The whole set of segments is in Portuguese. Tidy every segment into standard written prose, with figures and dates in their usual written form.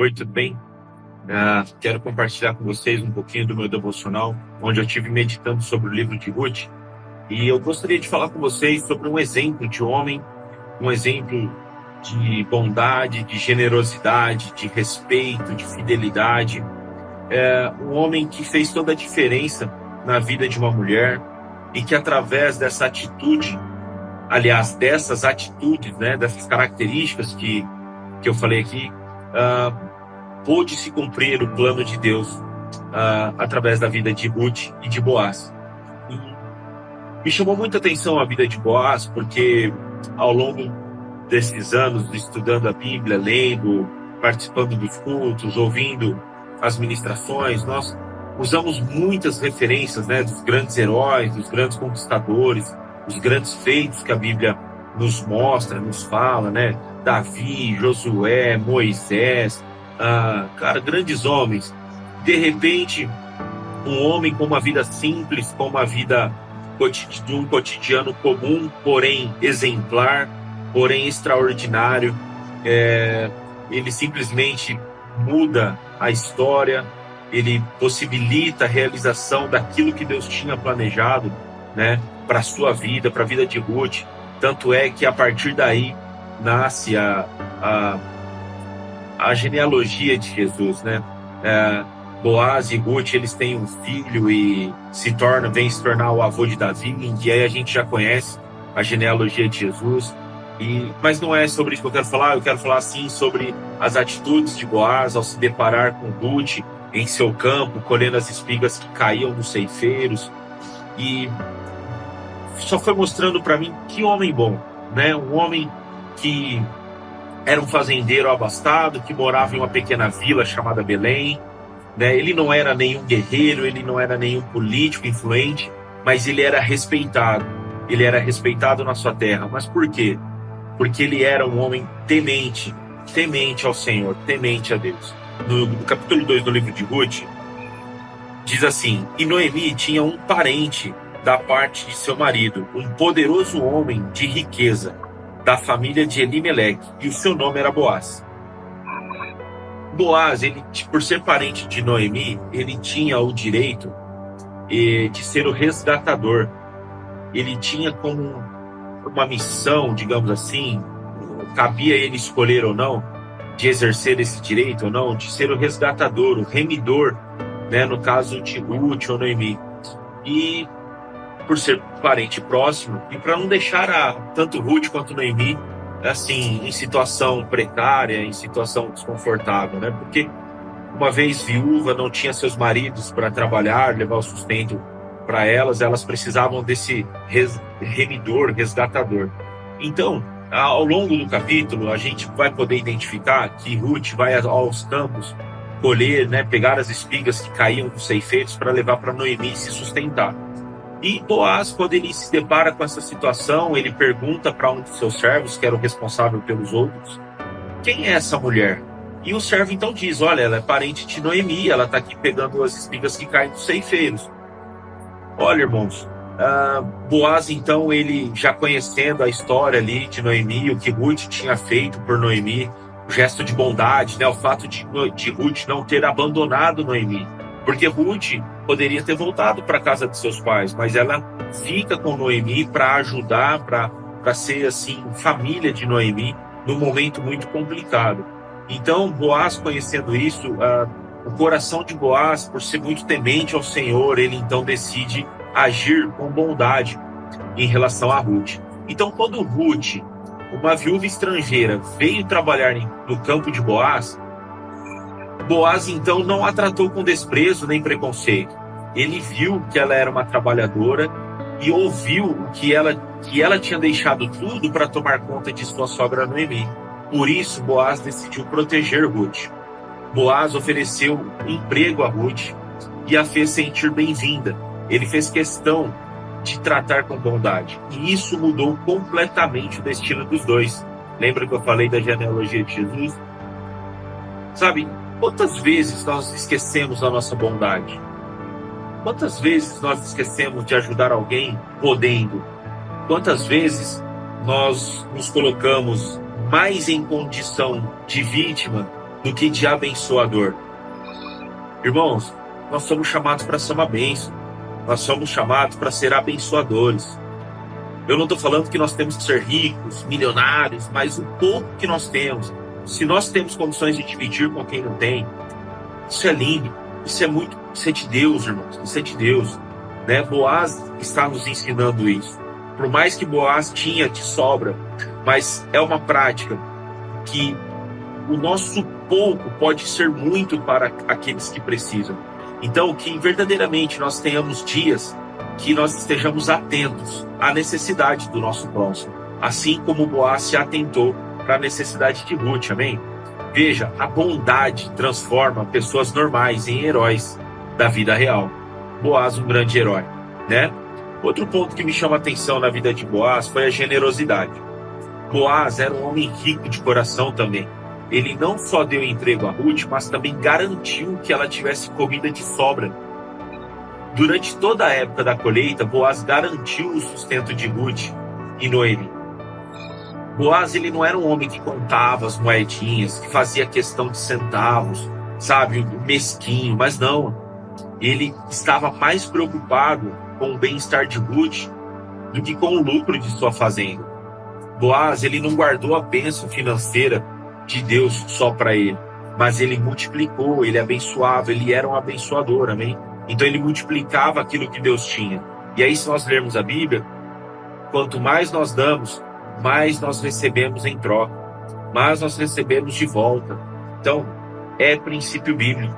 Oi, tudo bem? Quero compartilhar com vocês um pouquinho do meu devocional, onde eu estive meditando sobre o livro de Ruth. E eu gostaria de falar com vocês sobre um exemplo de homem, um exemplo de bondade, de generosidade, de respeito, de fidelidade. Um homem que fez toda a diferença na vida de uma mulher e que através dessa atitude, aliás, dessas atitudes, né, dessas características que eu falei aqui, pôde se cumprir o plano de Deus através da vida de Ruth e de Boaz. E me chamou muita atenção a vida de Boaz, porque ao longo desses anos, estudando a Bíblia, lendo, participando dos cultos, ouvindo as ministrações, nós usamos muitas referências, né, dos grandes heróis, dos grandes conquistadores, os grandes feitos que a Bíblia nos mostra, nos fala, né? Davi, Josué, Moisés, grandes homens. De repente, um homem com uma vida simples, com uma vida de um cotidiano comum, porém exemplar, porém extraordinário. Ele simplesmente muda a história, ele possibilita a realização daquilo que Deus tinha planejado, né, para a sua vida, para a vida de Ruth. Tanto é que a partir daí nasce a genealogia de Jesus, né? Boaz e Ruth, eles têm um filho e vem se tornar o avô de Davi, e aí a gente já conhece a genealogia de Jesus. Mas não é sobre isso que eu quero falar sim sobre as atitudes de Boaz ao se deparar com Ruth em seu campo, colhendo as espigas que caíam dos ceifeiros. E só foi mostrando para mim que homem bom, né? Um homem que era um fazendeiro abastado, que morava em uma pequena vila chamada Belém, né? Ele não era nenhum guerreiro, ele não era nenhum político influente, mas ele era respeitado. Ele era respeitado na sua terra. Mas por quê? Porque ele era um homem temente ao Senhor, temente a Deus. No capítulo 2 do livro de Ruth, diz assim: E Noemi tinha um parente da parte de seu marido, um poderoso homem de riqueza, da família de Elimeleque, e o seu nome era Boaz. Boaz, ele, por ser parente de Noemi, ele tinha o direito de ser o resgatador. Ele tinha como uma missão, digamos assim, cabia ele escolher ou não, de exercer esse direito ou não, de ser o resgatador, o remidor, né, no caso de Ruth ou Noemi. E por ser parente próximo, e para não deixar tanto Ruth quanto Noemi assim, em situação precária, em situação desconfortável, né? Porque uma vez viúva, não tinha seus maridos para trabalhar, levar o sustento para elas precisavam desse remidor, resgatador. Então, ao longo do capítulo, a gente vai poder identificar que Ruth vai aos campos colher, né, pegar as espigas que caíam dos ceifeiros para levar para Noemi se sustentar. E Boaz, quando ele se depara com essa situação, ele pergunta para um dos seus servos, que era o responsável pelos outros, quem é essa mulher? E o servo então diz, olha, ela é parente de Noemi, ela está aqui pegando as espigas que caem dos ceifeiros. Olha, irmãos, Boaz então, ele já conhecendo a história ali de Noemi, o que Ruth tinha feito por Noemi, o gesto de bondade, né, o fato de Ruth não ter abandonado Noemi, porque Ruth poderia ter voltado para a casa de seus pais, mas ela fica com Noemi para ajudar, para ser assim família de Noemi num momento muito complicado. Então Boaz, conhecendo isso, o coração de Boaz, por ser muito temente ao Senhor, ele então decide agir com bondade em relação a Ruth. Então quando Ruth, uma viúva estrangeira, veio trabalhar no campo de Boaz, Boaz então não a tratou com desprezo nem preconceito. Ele viu que ela era uma trabalhadora e ouviu que ela tinha deixado tudo para tomar conta de sua sogra Noemi. Por isso Boaz decidiu proteger Ruth. Boaz ofereceu emprego a Ruth e a fez sentir bem-vinda. Ele fez questão de tratar com bondade. E isso mudou completamente o destino dos dois. Lembra que eu falei da genealogia de Jesus? Sabe, quantas vezes nós esquecemos da nossa bondade? Quantas vezes nós esquecemos de ajudar alguém podendo? Quantas vezes nós nos colocamos mais em condição de vítima do que de abençoador. Irmãos, nós somos chamados para ser uma bênção. Nós somos chamados para ser abençoadores. Eu não estou falando que nós temos que ser ricos, milionários, mas o pouco que nós temos, se nós temos condições de dividir com quem não tem, isso é lindo. Isso é de Deus, irmãos. Isso é de Deus, né? Boaz está nos ensinando isso. Por mais que Boaz tinha de sobra, mas é uma prática que o nosso pouco pode ser muito para aqueles que precisam. Então, que verdadeiramente nós tenhamos dias que nós estejamos atentos à necessidade do nosso próximo, assim como Boaz se atentou para a necessidade de Ruth, amém? Veja, a bondade transforma pessoas normais em heróis da vida real. Boaz, um grande herói, né? Outro ponto que me chama a atenção na vida de Boaz foi a generosidade. Boaz era um homem rico de coração também. Ele não só deu emprego a Ruth, mas também garantiu que ela tivesse comida de sobra. Durante toda a época da colheita, Boaz garantiu o sustento de Ruth e Noemi. Boaz, ele não era um homem que contava as moedinhas, que fazia questão de centavos, sabe, mesquinho, mas não. Ele estava mais preocupado com o bem-estar de Ruth do que com o lucro de sua fazenda. Boaz, ele não guardou a bênção financeira de Deus só para ele, mas ele multiplicou, ele abençoava, ele era um abençoador, amém? Então ele multiplicava aquilo que Deus tinha. E aí, se nós lermos a Bíblia, quanto mais nós damos, mais nós recebemos em troca, mais nós recebemos de volta. Então, é princípio bíblico.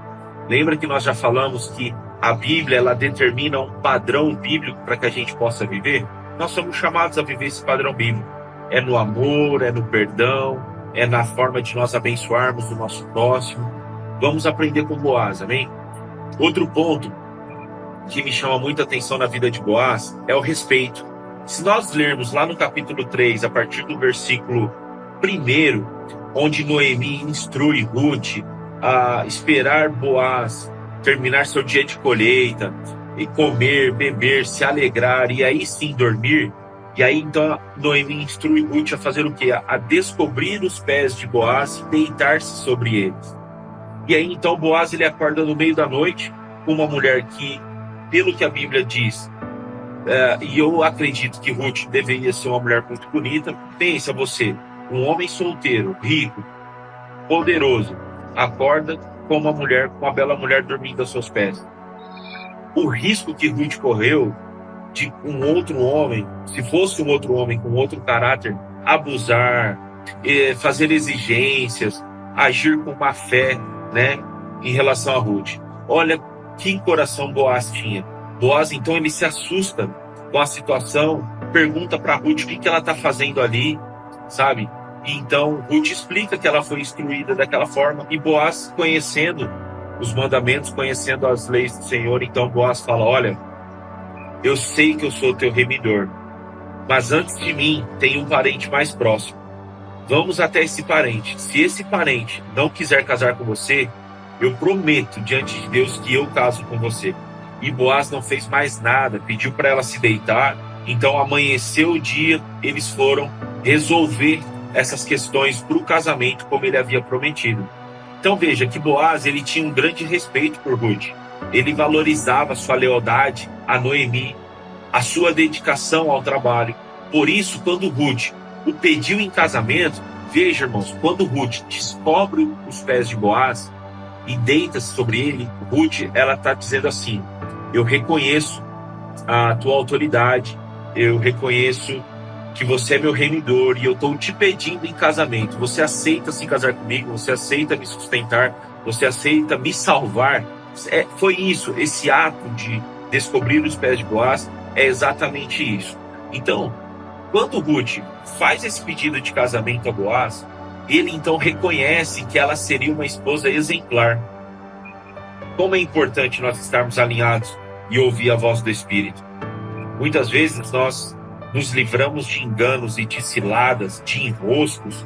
Lembra que nós já falamos que a Bíblia, ela determina um padrão bíblico para que a gente possa viver? Nós somos chamados a viver esse padrão bíblico. É no amor, é no perdão, é na forma de nós abençoarmos o nosso próximo. Vamos aprender com Boaz, amém? Outro ponto que me chama muita atenção na vida de Boaz é o respeito. Se nós lermos lá no capítulo 3, a partir do versículo 1, onde Noemi instrui Ruth a esperar Boaz terminar seu dia de colheita, e comer, beber, se alegrar, e aí sim dormir. E aí então Noemi instrui Ruth a fazer o quê? A descobrir os pés de Boaz e deitar-se sobre eles. E aí então Boaz, ele acorda no meio da noite com uma mulher que, pelo que a Bíblia diz, e eu acredito que Ruth deveria ser uma mulher muito bonita. Pensa você, um homem solteiro, rico, poderoso, acorda com uma bela mulher dormindo aos seus pés. O risco que Ruth correu de um outro homem, se fosse um outro homem com outro caráter, abusar, fazer exigências, agir com má fé, né, em relação a Ruth. Olha que coração Boaz tinha. Boaz, então, ele se assusta com a situação, pergunta para Ruth o que ela está fazendo ali, sabe? E então Ruth explica que ela foi instruída daquela forma, e Boaz, conhecendo os mandamentos, conhecendo as leis do Senhor, então Boaz fala: olha, eu sei que eu sou teu remidor, mas antes de mim tem um parente mais próximo. Vamos até esse parente. Se esse parente não quiser casar com você, eu prometo diante de Deus que eu caso com você. E Boaz não fez mais nada, pediu para ela se deitar. Então amanheceu o dia, eles foram resolver essas questões para o casamento como ele havia prometido. Então veja que Boaz, ele tinha um grande respeito por Ruth. Ele valorizava a sua lealdade a Noemi, a sua dedicação ao trabalho. Por isso, quando Ruth o pediu em casamento, veja, irmãos, quando Ruth descobre os pés de Boaz e deita-se sobre ele, Ruth, ela está dizendo assim: eu reconheço a tua autoridade, eu reconheço que você é meu remidor e eu estou te pedindo em casamento. Você aceita se casar comigo? Você aceita me sustentar? Você aceita me salvar? Foi isso, esse ato de descobrir os pés de Boaz é exatamente isso. Então, quando Ruth faz esse pedido de casamento a Boaz, ele então reconhece que ela seria uma esposa exemplar. Como é importante nós estarmos alinhados e ouvir a voz do Espírito. Muitas vezes nós nos livramos de enganos e de ciladas, de enroscos,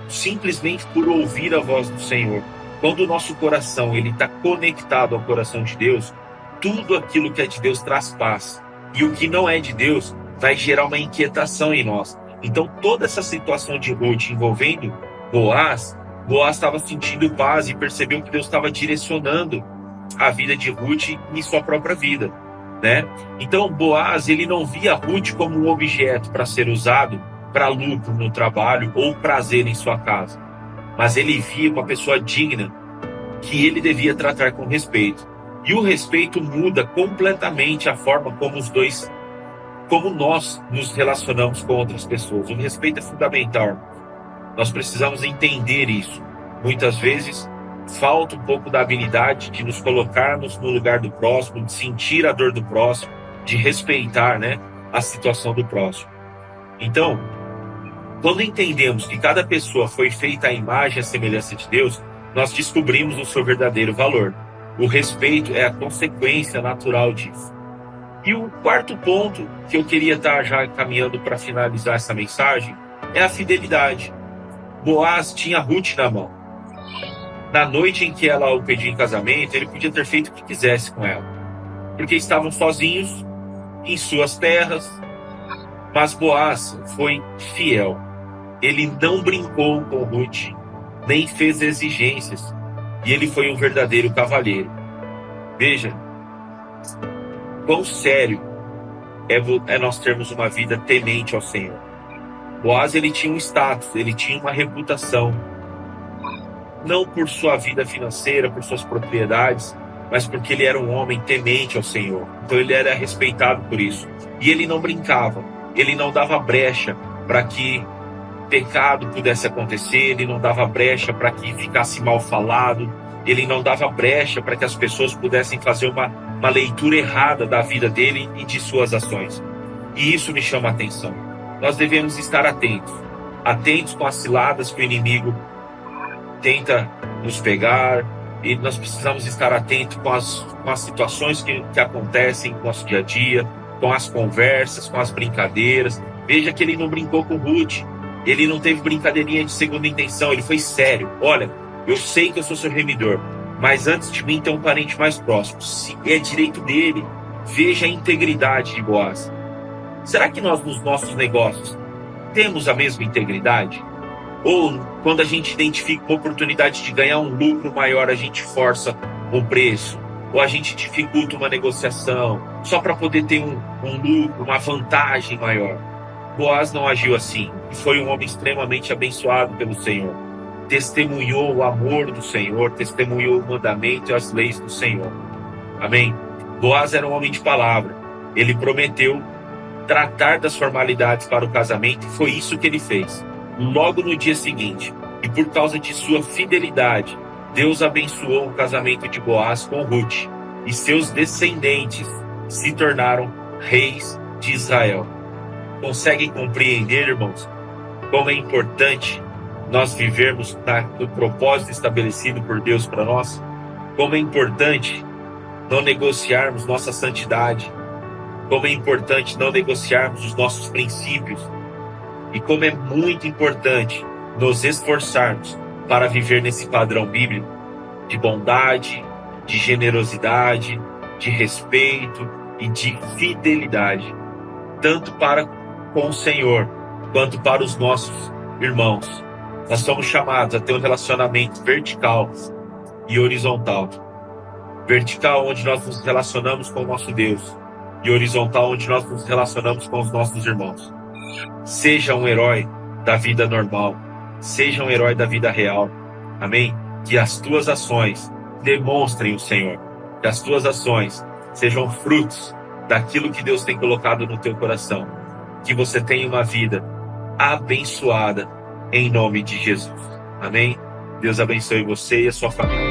simplesmente por ouvir a voz do Senhor. Quando o nosso coração está conectado ao coração de Deus, tudo aquilo que é de Deus traz paz. E o que não é de Deus vai gerar uma inquietação em nós. Então toda essa situação de Ruth envolvendo Boaz Boaz estava sentindo paz e percebeu que Deus estava direcionando a vida de Ruth em sua própria vida, né? Então Boaz, ele não via Ruth como um objeto para ser usado para lucro no trabalho ou prazer em sua casa, mas ele via uma pessoa digna que ele devia tratar com respeito. E o respeito muda completamente a forma como nós nos relacionamos com outras pessoas. O respeito é fundamental. Nós precisamos entender isso. Muitas vezes falta um pouco da habilidade de nos colocarmos no lugar do próximo, de sentir a dor do próximo, de respeitar, né, a situação do próximo. Então, quando entendemos que cada pessoa foi feita à imagem e à semelhança de Deus, nós descobrimos o seu verdadeiro valor. O respeito é a consequência natural disso. E o quarto ponto que eu queria estar já caminhando para finalizar essa mensagem é a fidelidade. Boaz tinha Ruth na mão. Na noite em que ela o pediu em casamento, ele podia ter feito o que quisesse com ela, porque estavam sozinhos em suas terras. Mas Boaz foi fiel. Ele não brincou com Ruth, nem fez exigências, e ele foi um verdadeiro cavalheiro. Veja quão sério é nós termos uma vida temente ao Senhor. Boaz, ele tinha um status, ele tinha uma reputação, não por sua vida financeira, por suas propriedades, mas porque ele era um homem temente ao Senhor. Então ele era respeitado por isso. E ele não brincava, ele não dava brecha para que pecado pudesse acontecer, ele não dava brecha para que ficasse mal falado, ele não dava brecha para que as pessoas pudessem fazer uma leitura errada da vida dele e de suas ações. E isso me chama a atenção. Nós devemos estar atentos com as ciladas que o inimigo tenta nos pegar, e nós precisamos estar atentos com as situações que acontecem no nosso dia a dia, com as conversas, com as brincadeiras. Veja que ele não brincou com Ruth, ele não teve brincadeirinha de segunda intenção, ele foi sério. Olha, eu sei que eu sou seu remidor, mas antes de mim tem um parente mais próximo. Se é direito dele, veja a integridade de Boaz. Será que nós, nos nossos negócios, temos a mesma integridade? Ou quando a gente identifica uma oportunidade de ganhar um lucro maior, a gente força o preço? Ou a gente dificulta uma negociação só para poder ter um lucro, uma vantagem maior? Boaz não agiu assim. E foi um homem extremamente abençoado pelo Senhor. Testemunhou o amor do Senhor, testemunhou o mandamento e as leis do Senhor. Amém? Boaz era um homem de palavra. Ele prometeu tratar das formalidades para o casamento e foi isso que ele fez. Logo no dia seguinte, e por causa de sua fidelidade, Deus abençoou o casamento de Boaz com Ruth, e seus descendentes se tornaram reis de Israel. Conseguem compreender, irmãos, como é importante nós vivermos no propósito estabelecido por Deus para nós? Como é importante não negociarmos nossa santidade, como é importante não negociarmos os nossos princípios, e como é muito importante nos esforçarmos para viver nesse padrão bíblico de bondade, de generosidade, de respeito e de fidelidade, tanto para com o Senhor quanto para os nossos irmãos. Nós somos chamados a ter um relacionamento vertical e horizontal. Vertical, onde nós nos relacionamos com o nosso Deus, e horizontal, onde nós nos relacionamos com os nossos irmãos. Seja um herói da vida normal, seja um herói da vida real. Amém? Que as tuas ações demonstrem o Senhor, que as tuas ações sejam frutos daquilo que Deus tem colocado no teu coração, que você tenha uma vida abençoada em nome de Jesus. Amém? Deus abençoe você e a sua família.